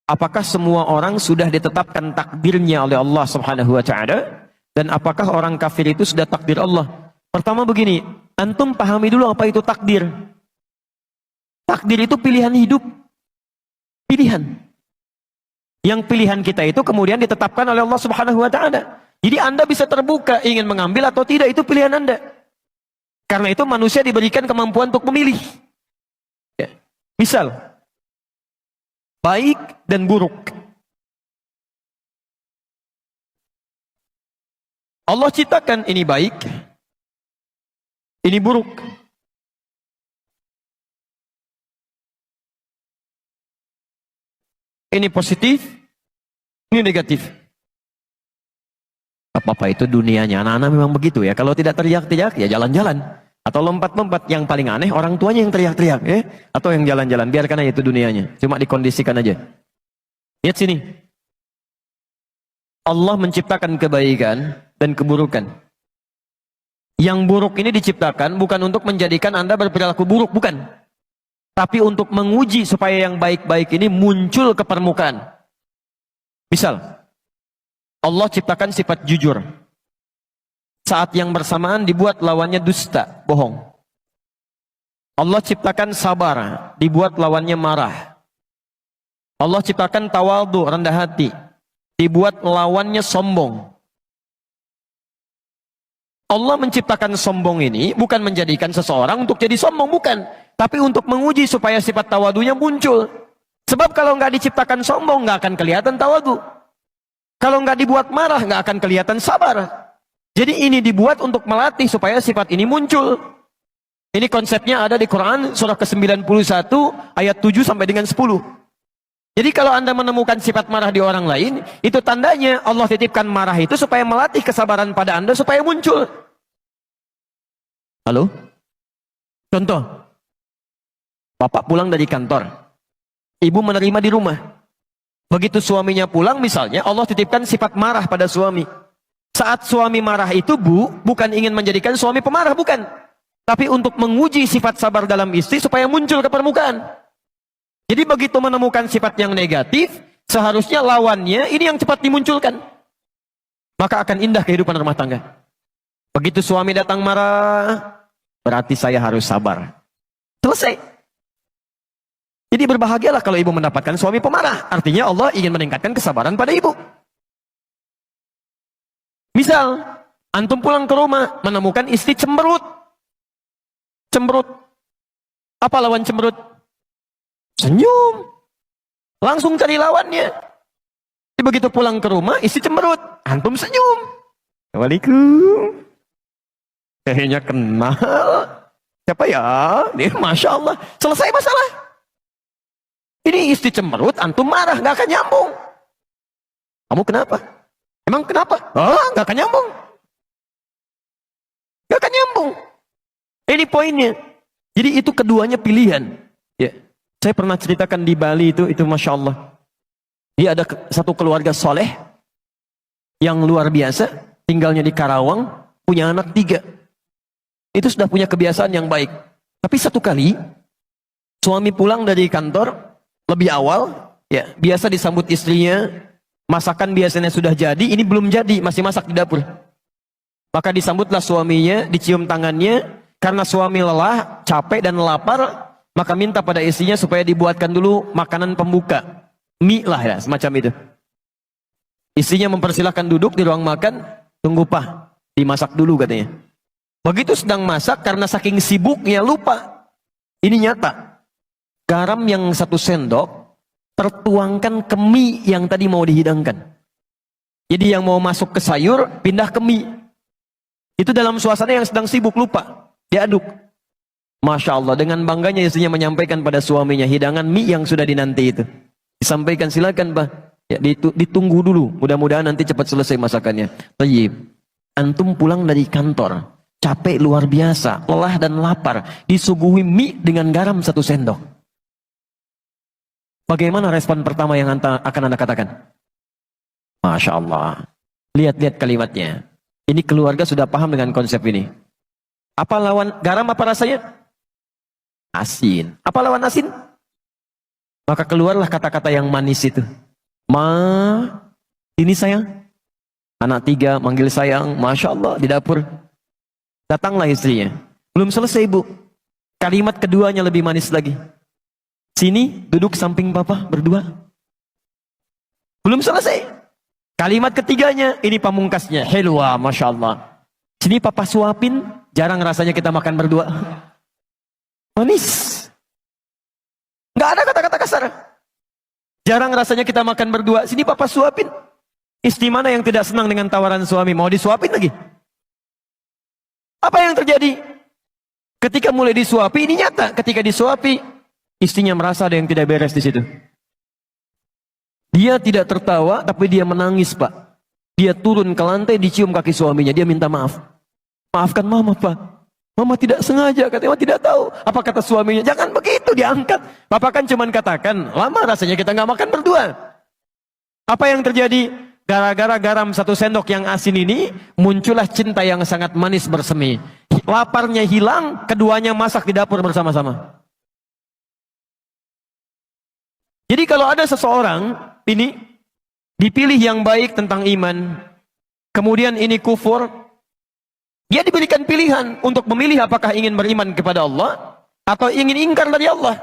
apakah semua orang sudah ditetapkan takdirnya oleh Allah Subhanahu wa taala dan apakah orang kafir itu sudah takdir Allah? Pertama begini, antum pahami dulu apa itu takdir. Takdir itu pilihan hidup. Pilihan. Yang pilihan kita itu kemudian ditetapkan oleh Allah Subhanahu wa taala. Jadi Anda bisa terbuka ingin mengambil atau tidak, itu pilihan Anda. Karena itu manusia diberikan kemampuan untuk memilih. Ya. Misal, baik dan buruk. Allah ciptakan ini baik, ini buruk. Ini positif, ini negatif. Apa-apa itu dunianya. Anak-anak memang begitu ya. Kalau tidak teriak-teriak, ya jalan-jalan. Atau lompat-lompat. Yang paling aneh, orang tuanya yang teriak-teriak. Atau yang jalan-jalan. Biarkan aja itu dunianya. Cuma dikondisikan aja. Lihat sini. Allah menciptakan kebaikan dan keburukan. Yang buruk ini diciptakan bukan untuk menjadikan Anda berperilaku buruk. Bukan. Tapi untuk menguji supaya yang baik-baik ini muncul ke permukaan. Misal. Allah ciptakan sifat jujur. Saat yang bersamaan dibuat lawannya dusta, bohong. Allah ciptakan sabar, dibuat lawannya marah. Allah ciptakan tawadhu, rendah hati, dibuat lawannya sombong. Allah menciptakan sombong ini bukan menjadikan seseorang untuk jadi sombong, bukan. Tapi untuk menguji supaya sifat tawadhunya muncul. Sebab kalau nggak diciptakan sombong, nggak akan kelihatan tawadhu. Kalau nggak dibuat marah, nggak akan kelihatan sabar. Jadi ini dibuat untuk melatih supaya sifat ini muncul. Ini konsepnya ada di Quran surah ke-91 ayat 7 sampai dengan 10. Jadi kalau Anda menemukan sifat marah di orang lain, itu tandanya Allah titipkan marah itu supaya melatih kesabaran pada Anda supaya muncul. Halo? Contoh. Bapak pulang dari kantor. Ibu menerima di rumah. Begitu suaminya pulang misalnya, Allah titipkan sifat marah pada suami. Saat suami marah itu bukan ingin menjadikan suami pemarah, bukan. Tapi untuk menguji sifat sabar dalam istri supaya muncul ke permukaan. Jadi begitu menemukan sifat yang negatif, seharusnya lawannya ini yang cepat dimunculkan. Maka akan indah kehidupan rumah tangga. Begitu suami datang marah, berarti saya harus sabar. Selesai. Jadi berbahagialah kalau ibu mendapatkan suami pemarah. Artinya Allah ingin meningkatkan kesabaran pada ibu. Misal, antum pulang ke rumah, menemukan istri cemberut. Cemberut. Apa lawan cemberut? Senyum. Langsung cari lawannya. Jadi begitu pulang ke rumah, istri cemberut. Antum senyum. Assalamualaikum. Kayaknya kenal. Siapa ya? Nih, Masya Allah. Selesai masalah. Ini istri cemberut, antum marah, gak akan nyambung. Kamu kenapa? Emang kenapa? Gak akan nyambung. Gak akan nyambung. Ini poinnya. Jadi itu keduanya pilihan. Ya, saya pernah ceritakan di Bali itu Masya Allah. Dia ada satu keluarga soleh yang luar biasa, tinggalnya di Karawang, punya anak 3. Itu sudah punya kebiasaan yang baik. Tapi satu kali, suami pulang dari kantor, lebih awal, ya biasa disambut istrinya, masakan biasanya sudah jadi, ini belum jadi, masih masak di dapur. Maka disambutlah suaminya, dicium tangannya, karena suami lelah, capek dan lapar, maka minta pada istrinya supaya dibuatkan dulu makanan pembuka. Mie lah ya, semacam itu. Istrinya mempersilahkan duduk di ruang makan, tunggu Pak, dimasak dulu katanya. Begitu sedang masak, karena saking sibuknya lupa. Ini nyata. Garam yang 1 sendok tertuangkan ke mie yang tadi mau dihidangkan. Jadi yang mau masuk ke sayur pindah ke mie. Itu dalam suasana yang sedang sibuk lupa. Diaduk. Masya Allah, dengan bangganya istrinya menyampaikan pada suaminya hidangan mie yang sudah dinanti itu. Disampaikan, silakan Pak. Ya, ditunggu dulu. Mudah-mudahan nanti cepat selesai masakannya. Tayyib. Antum pulang dari kantor, capek luar biasa, lelah dan lapar, disuguhi mie dengan garam 1 sendok. Bagaimana respon pertama yang akan Anda katakan? Masya Allah. Lihat-lihat kalimatnya. Ini keluarga sudah paham dengan konsep ini. Apa lawan garam, apa rasanya? Asin. Apa lawan asin? Maka keluarlah kata-kata yang manis itu. Ma, ini sayang. Anak 3 manggil sayang, Masya Allah di dapur. Datanglah istrinya. Belum selesai bu. Kalimat keduanya lebih manis lagi. Sini, duduk samping papa berdua. Belum selesai. Kalimat ketiganya, ini pamungkasnya. Helwa, Masya Allah. Sini papa suapin, jarang rasanya kita makan berdua. Manis. Nggak ada kata-kata kasar. Jarang rasanya kita makan berdua. Sini papa suapin. Istri mana yang tidak senang dengan tawaran suami? Mau disuapin lagi? Apa yang terjadi? Ketika mulai disuapi, ini nyata. Ketika disuapi, istrinya merasa ada yang tidak beres di situ. Dia tidak tertawa, tapi dia menangis, Pak. Dia turun ke lantai, dicium kaki suaminya. Dia minta maaf. Maafkan mama, Pak. Mama tidak sengaja, katanya mama tidak tahu. Apa kata suaminya? Jangan begitu, diangkat. Bapak kan cuma katakan, lama rasanya kita nggak makan berdua. Apa yang terjadi? Gara-gara garam 1 sendok yang asin ini, muncullah cinta yang sangat manis bersemi. Laparnya hilang, keduanya masak di dapur bersama-sama. Jadi kalau ada seseorang, ini dipilih yang baik tentang iman, kemudian ini kufur, dia diberikan pilihan untuk memilih apakah ingin beriman kepada Allah atau ingin ingkar dari Allah.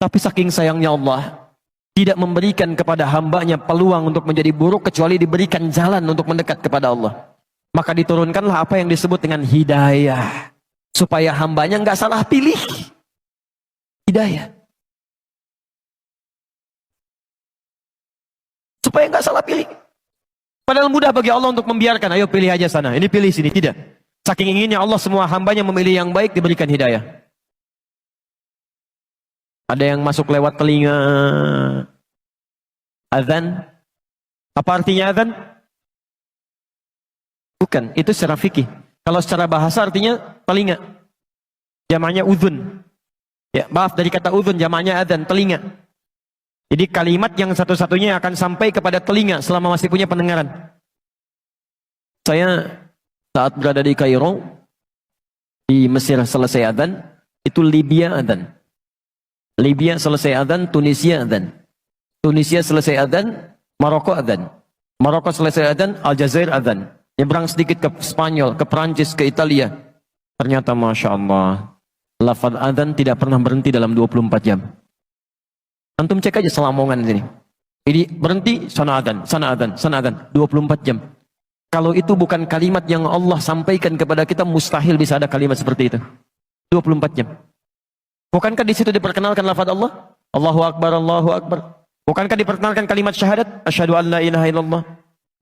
Tapi saking sayangnya Allah tidak memberikan kepada hambanya peluang untuk menjadi buruk kecuali diberikan jalan untuk mendekat kepada Allah. Maka diturunkanlah apa yang disebut dengan hidayah. Supaya hambanya nggak salah pilih. Hidayah. Supaya nggak salah pilih. Padahal mudah bagi Allah untuk membiarkan, ayo pilih aja sana, ini pilih sini. Tidak. Saking inginnya Allah semua hambanya memilih yang baik, diberikan hidayah. Ada yang masuk lewat telinga. Azan. Apa artinya azan? Bukan, itu secara fikih. Kalau secara bahasa artinya telinga. Jamaknya udhun. Ya, maaf dari kata udhun, jamaknya azan, telinga. Jadi kalimat yang satu-satunya akan sampai kepada telinga selama masih punya pendengaran. Saya saat berada di Kairo, di Mesir selesai adzan, itu Libya adzan. Libya selesai adzan, Tunisia adzan. Tunisia selesai adzan, Maroko adzan. Maroko selesai adzan, Aljazair adzan. Nyebrang sedikit ke Spanyol, ke Perancis, ke Italia. Ternyata Masya Allah, lafaz adzan tidak pernah berhenti dalam 24 jam. Antum cek aja Selamongan sini. Jadi berhenti, sana adzan, sana adzan, sana adzan. 24 jam. Kalau itu bukan kalimat yang Allah sampaikan kepada kita, mustahil bisa ada kalimat seperti itu. 24 jam. Bukankah di situ diperkenalkan lafaz Allah? Allahu Akbar, Allahu Akbar. Bukankah diperkenalkan kalimat syahadat? Asyhadu an la ilaha illallah.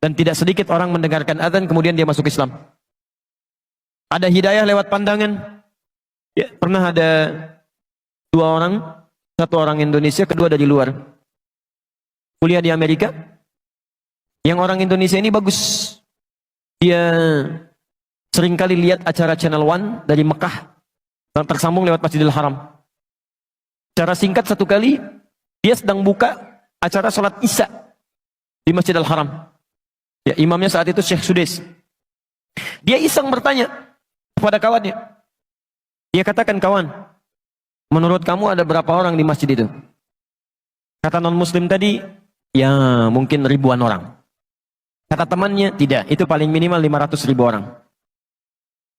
Dan tidak sedikit orang mendengarkan adzan kemudian dia masuk Islam. Ada hidayah lewat pandangan. Ya, pernah ada 2 orang. 1 orang Indonesia, kedua dari luar. Kuliah di Amerika. Yang orang Indonesia ini bagus. Dia seringkali lihat acara Channel One dari Mekah. Tersambung lewat Masjidil Haram. Secara singkat 1 kali, dia sedang buka acara sholat Isya di Masjidil Haram. Ya, imamnya saat itu Syekh Sudais. Dia iseng bertanya kepada kawannya. Dia katakan, kawan, menurut kamu ada berapa orang di masjid itu? Kata non-muslim tadi, ya mungkin ribuan orang. Kata temannya, tidak, itu paling minimal 500.000 orang.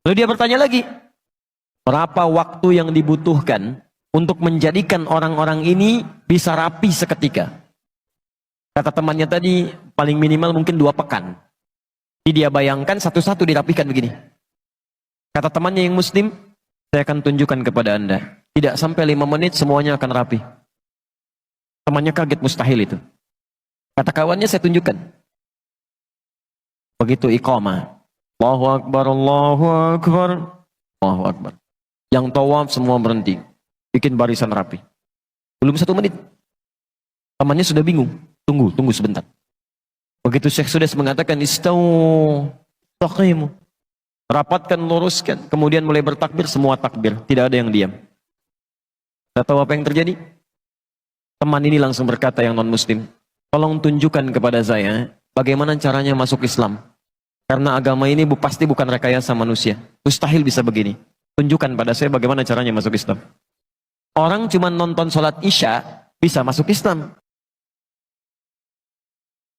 Lalu dia bertanya lagi, berapa waktu yang dibutuhkan untuk menjadikan orang-orang ini bisa rapi seketika? Kata temannya tadi, paling minimal mungkin 2 pekan. Jadi dia bayangkan satu-satu dirapikan begini. Kata temannya yang muslim, saya akan tunjukkan kepada Anda. Tidak sampai 5 menit semuanya akan rapi. Temannya kaget, mustahil itu. Kata kawannya, saya tunjukkan. Begitu iqamah. Allahu Akbar, Allahu Akbar, Allahu Akbar. Yang tawaf semua berhenti. Bikin barisan rapi. Belum 1 menit. Temannya sudah bingung. Tunggu sebentar. Begitu Syekh Sudais mengatakan, istau, taqimu. Rapatkan, luruskan. Kemudian mulai bertakbir, semua takbir. Tidak ada yang diam. Tidak tahu apa yang terjadi? Teman ini langsung berkata yang non-muslim, tolong tunjukkan kepada saya bagaimana caranya masuk Islam. Karena agama ini pasti bukan rekayasa manusia. Mustahil bisa begini. Tunjukkan pada saya bagaimana caranya masuk Islam. Orang cuma nonton sholat Isya, bisa masuk Islam.